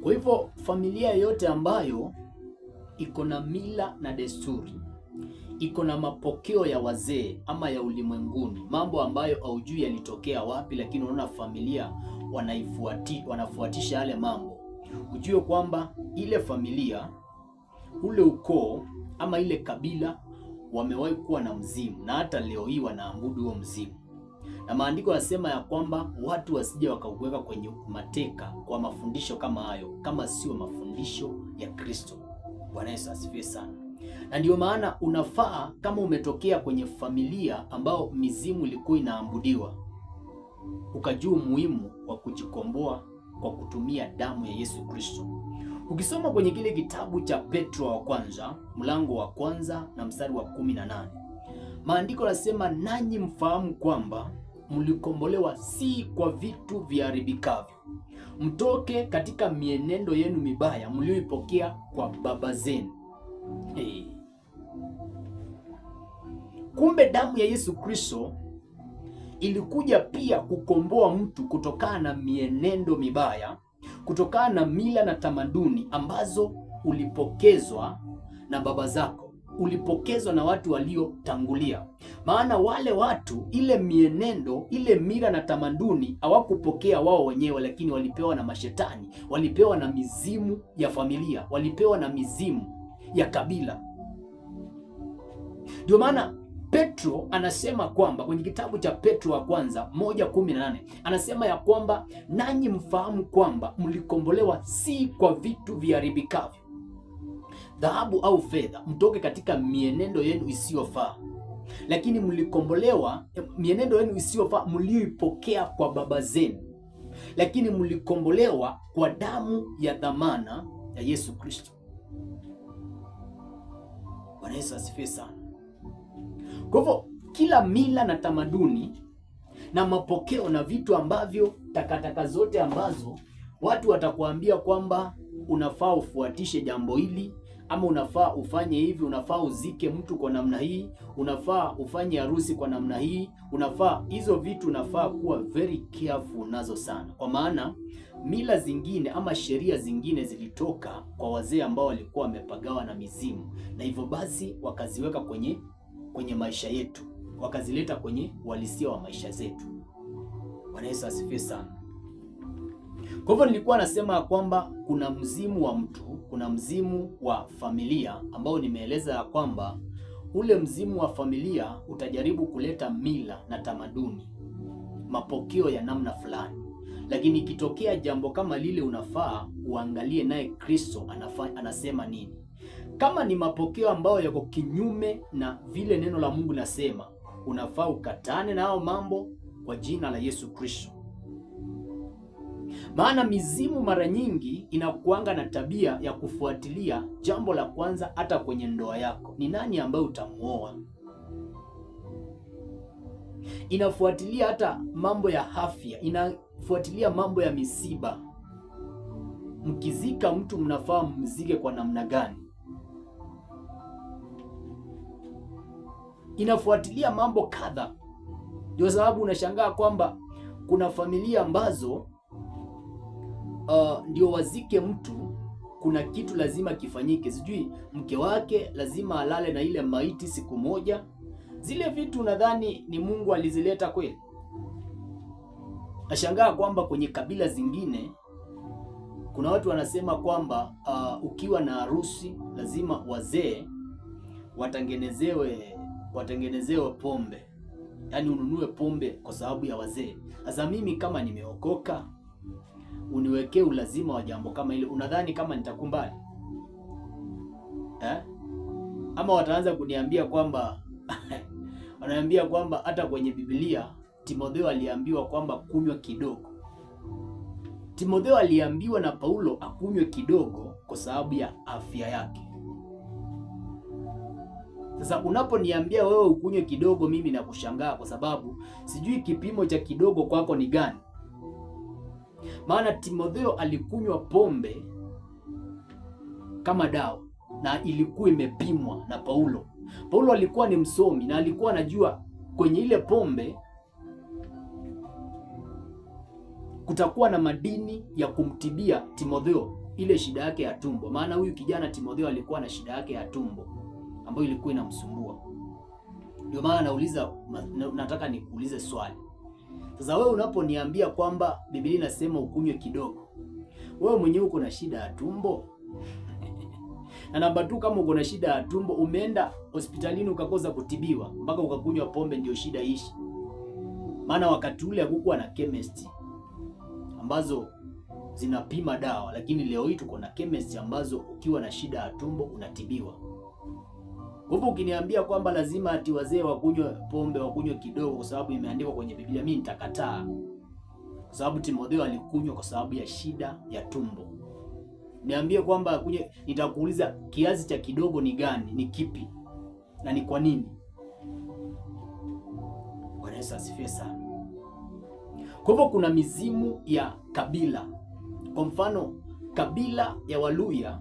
Kwa hivyo familia yote ambayo iko na mila na desturi, iko na mapokeo ya wazee ama ya ulimwenguni, mambo ambayo haujui yalitokea wapi, lakini unaona familia wanafuatisha yale mambo, ujue kwamba ile familia, ule ukoo ama ile kabila wamewahi kuwa na mzimu, na hata leo hii wanaabudu huo mzimu. Na maandiko yanasema ya kwamba watu wasije wakauweka kwenye mateka kwa mafundisho kama hayo, kama sio mafundisho ya Kristo. Bwana Yesu asifiwe sana. Na ndio maana unafaa, kama umetokea kwenye familia ambao mizimu ilikuwa inaabudiwa, ukajua umuhimu wa kujikomboa kwa kutumia damu ya Yesu Kristo. Ukisoma kwenye kile kitabu cha Petro wa kwanza, mlango wa kwanza na mstari wa 18, maandiko yanasema, nanyi mfahamu kwamba mlikombolewa si kwa vitu viharibikavyo, mtoke katika mienendo yenu mibaya mlioipokea kwa baba zenu. Kumbe damu ya Yesu Kristo ilikuja pia kukomboa mtu kutokana na mienendo mibaya, kutokana na mila na tamaduni ambazo ulipokezwa na baba zako, ulipokezwa na watu waliotangulia. Maana wale watu, ile mienendo, ile mila na tamaduni hawakupokea wao wenyewe, lakini walipewa na mashetani, walipewa na mizimu ya familia, walipewa na mizimu ya kabila. Ndio maana Petro anasema kwamba kwenye kitabu cha Petro wa kwanza 1:18 anasema ya kwamba nanyi mfahamu kwamba mlikombolewa si kwa vitu viharibikavyo, dhahabu au fedha, mtoke katika mienendo yenu isiyofaa, lakini mlikombolewa, mienendo yenu isiyofaa mlioipokea kwa baba zenu, lakini mlikombolewa kwa damu ya dhamana ya Yesu Kristo. Bwana Yesu asifiwe sana. Kwa hivyo kila mila na tamaduni na mapokeo na vitu ambavyo, takataka zote ambazo watu watakuambia kwamba unafaa ufuatishe jambo hili, ama unafaa ufanye hivi, unafaa uzike mtu kwa namna hii, unafaa ufanye harusi kwa namna hii, unafaa, hizo vitu unafaa kuwa very careful nazo sana, kwa maana mila zingine ama sheria zingine zilitoka kwa wazee ambao walikuwa wamepagawa na mizimu, na hivyo basi wakaziweka kwenye maisha yetu, wakazileta kwenye uhalisia wa maisha zetu. Bwana Yesu asifiwe sana. Kwa hivyo nilikuwa nasema kwamba kuna mzimu wa mtu, kuna mzimu wa familia ambao nimeeleza ya kwamba ule mzimu wa familia utajaribu kuleta mila na tamaduni, mapokeo ya namna fulani, lakini ikitokea jambo kama lile, unafaa uangalie naye Kristo anasema nini. Kama ni mapokeo ambayo yako kinyume na vile neno la Mungu nasema, unafaa ukatane na hao mambo kwa jina la Yesu Kristo. Maana mizimu mara nyingi inakuanga na tabia ya kufuatilia, jambo la kwanza, hata kwenye ndoa yako, ni nani ambaye utamuoa. Inafuatilia hata mambo ya afya, inafuatilia mambo ya misiba. Mkizika mtu mnafaa mzike kwa namna gani? Inafuatilia mambo kadha. Ndio sababu unashangaa kwamba kuna familia ambazo ndio wazike mtu, kuna kitu lazima kifanyike, sijui mke wake lazima alale na ile maiti siku moja. Zile vitu nadhani ni Mungu alizileta kweli? Nashangaa kwamba kwenye kabila zingine kuna watu wanasema kwamba ukiwa na harusi lazima wazee watengenezewe pombe, yaani ununue pombe kwa sababu ya wazee. Sasa mimi kama nimeokoka, uniwekee ulazima wa jambo kama ile, unadhani kama nitakumbali? Ama wataanza kuniambia kwamba wananiambia kwamba hata kwenye Biblia Timotheo aliambiwa kwamba kunywa kidogo. Timotheo aliambiwa na Paulo akunywe kidogo kwa sababu ya afya yake. Sasa unaponiambia wewe ukunywe kidogo, mimi nakushangaa, kwa sababu sijui kipimo cha kidogo kwako ni gani. Maana Timotheo alikunywa pombe kama dawa na ilikuwa imepimwa na Paulo. Paulo alikuwa ni msomi na alikuwa anajua kwenye ile pombe kutakuwa na madini ya kumtibia Timotheo ile shida yake ya tumbo, maana huyu kijana Timotheo alikuwa na shida yake ya tumbo ambayo ilikuwa inamsumbua. Ndio maana nauliza, nataka nikuulize swali. Sasa wewe unaponiambia kwamba Biblia inasema ukunywe kidogo, wewe mwenyewe uko na shida ya tumbo? Na namba 2, kama uko na shida ya tumbo, umeenda hospitalini ukakosa kutibiwa mpaka ukakunywa pombe ndio shida ishi? Maana wakati ule hakukuwa na chemist ambazo zinapima dawa, lakini leo hii tuko na chemist ambazo ukiwa na shida ya tumbo unatibiwa. Kwa hivyo ukiniambia kwamba lazima ati wazee wakunywe pombe, wakunywe kidogo kwa sababu imeandikwa kwenye Biblia, mimi nitakataa. Kwa sababu Timotheo alikunywa kwa sababu ya shida ya tumbo. Niambie kwamba kunywe, nitakuuliza kiasi cha kidogo ni gani, ni kipi na ni kwa nini? Bwana Yesu asifiwe sana. Kwa hivyo kuna mizimu ya kabila. Kwa mfano kabila ya Waluya,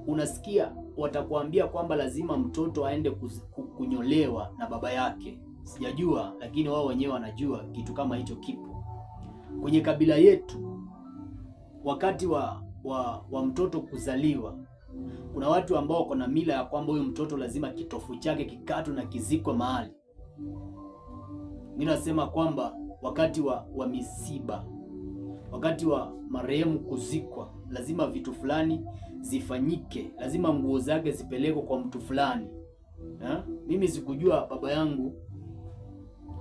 unasikia watakuambia kwamba lazima mtoto aende kunyolewa na baba yake. Sijajua, lakini wao wenyewe wanajua kitu kama hicho kipo. Kwenye kabila yetu wakati wa mtoto kuzaliwa, kuna watu ambao wako na mila ya kwamba huyu mtoto lazima kitofu chake kikatwe na kizikwe mahali. Mimi nasema kwamba wakati wa misiba, wakati wa marehemu kuzikwa, lazima vitu fulani zifanyike, lazima nguo zake zipelekwe kwa mtu fulani. Mimi sikujua baba yangu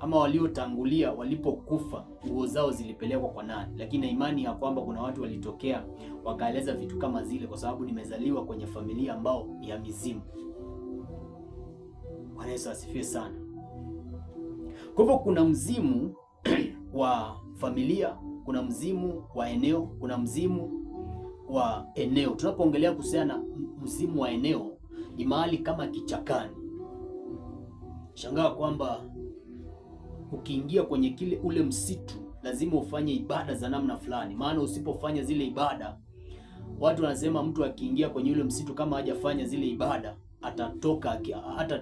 ama waliotangulia walipokufa nguo zao zilipelekwa kwa nani, lakini na imani ya kwamba kuna watu walitokea wakaeleza vitu kama zile, kwa sababu nimezaliwa kwenye familia ambao ni ya mizimu. Bwana Yesu asifiwe sana. Kwa hivyo kuna mzimu wa familia, kuna mzimu wa eneo, kuna mzimu wa eneo. Tunapoongelea kuhusiana na mzimu wa eneo, ni mahali kama kichakani. Shangaa kwamba ukiingia kwenye ule msitu lazima ufanye ibada za namna fulani, maana usipofanya zile ibada, watu wanasema mtu akiingia kwenye ule msitu kama hajafanya zile ibada atatoka,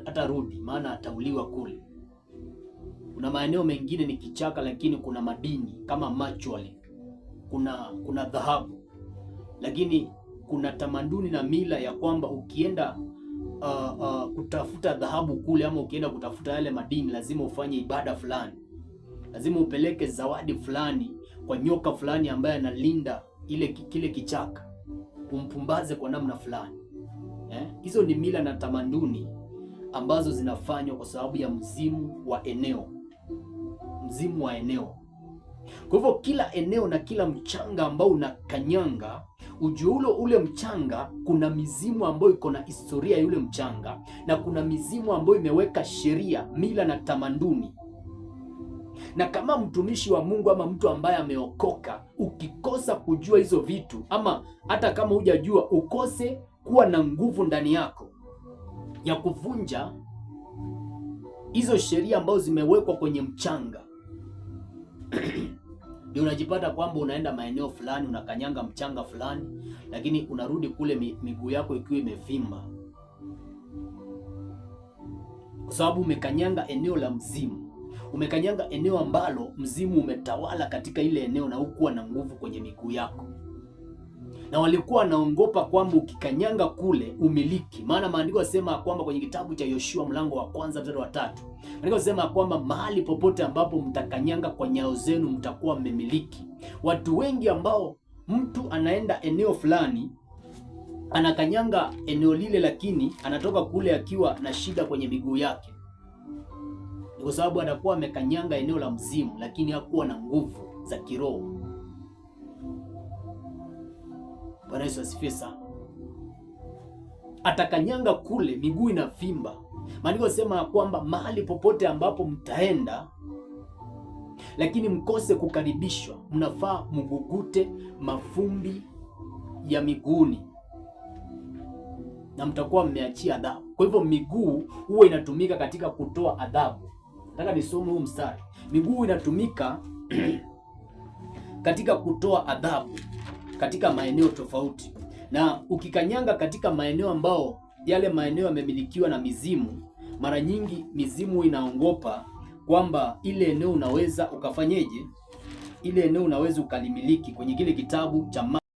hatarudi, maana atauliwa kule. Kuna maeneo mengine ni kichaka, lakini kuna madini kama machwali, kuna dhahabu, lakini kuna tamaduni na mila ya kwamba ukienda kutafuta dhahabu kule, ama ukienda kutafuta yale madini, lazima ufanye ibada fulani, lazima upeleke zawadi fulani kwa nyoka fulani ambaye analinda kile kichaka, umpumbaze kwa namna fulani. Hizo ni mila na tamaduni ambazo zinafanywa kwa sababu ya mzimu wa eneo. Mzimu wa eneo. Kwa hivyo kila eneo na kila mchanga ambao unakanyanga, ujue ule mchanga kuna mizimu ambayo iko na historia ya yule mchanga, na kuna mizimu ambayo imeweka sheria, mila na tamaduni. Na kama mtumishi wa Mungu ama mtu ambaye ameokoka, ukikosa kujua hizo vitu, ama hata kama hujajua, ukose kuwa na nguvu ndani yako ya kuvunja hizo sheria ambazo zimewekwa kwenye mchanga, ndio unajipata kwamba unaenda maeneo fulani, unakanyanga mchanga fulani, lakini unarudi kule miguu yako ikiwa imevimba, kwa sababu umekanyanga eneo la mzimu. Umekanyanga eneo ambalo mzimu umetawala katika ile eneo, na hukuwa na nguvu kwenye miguu yako. Na walikuwa wanaongopa kwamba ukikanyanga kule umiliki, maana maandiko yasema kwamba kwenye kitabu cha Yoshua mlango wa 1 mstari wa 3, maandiko yasema kwamba mahali popote ambapo mtakanyanga kwa nyao zenu mtakuwa mmemiliki. Watu wengi ambao mtu anaenda eneo fulani anakanyanga eneo lile, lakini anatoka kule akiwa na shida kwenye miguu yake, ni kwa sababu atakuwa amekanyanga eneo la mzimu, lakini hakuwa na nguvu za kiroho. Bwana Yesu asifiwe sana. Atakanyanga kule miguu inavimba. Maandiko yasema kwamba mahali popote ambapo mtaenda, lakini mkose kukaribishwa, mnafaa mgugute mavumbi ya miguuni na mtakuwa mmeachia adhabu. Kwa hivyo miguu huwa inatumika katika kutoa adhabu. Nataka nisome huu mstari. Miguu inatumika katika kutoa adhabu katika maeneo tofauti. Na ukikanyanga katika maeneo ambao yale maeneo yamemilikiwa na mizimu, mara nyingi mizimu inaongopa kwamba ile eneo unaweza ukafanyeje, ile eneo unaweza ukalimiliki. Kwenye kile kitabu cha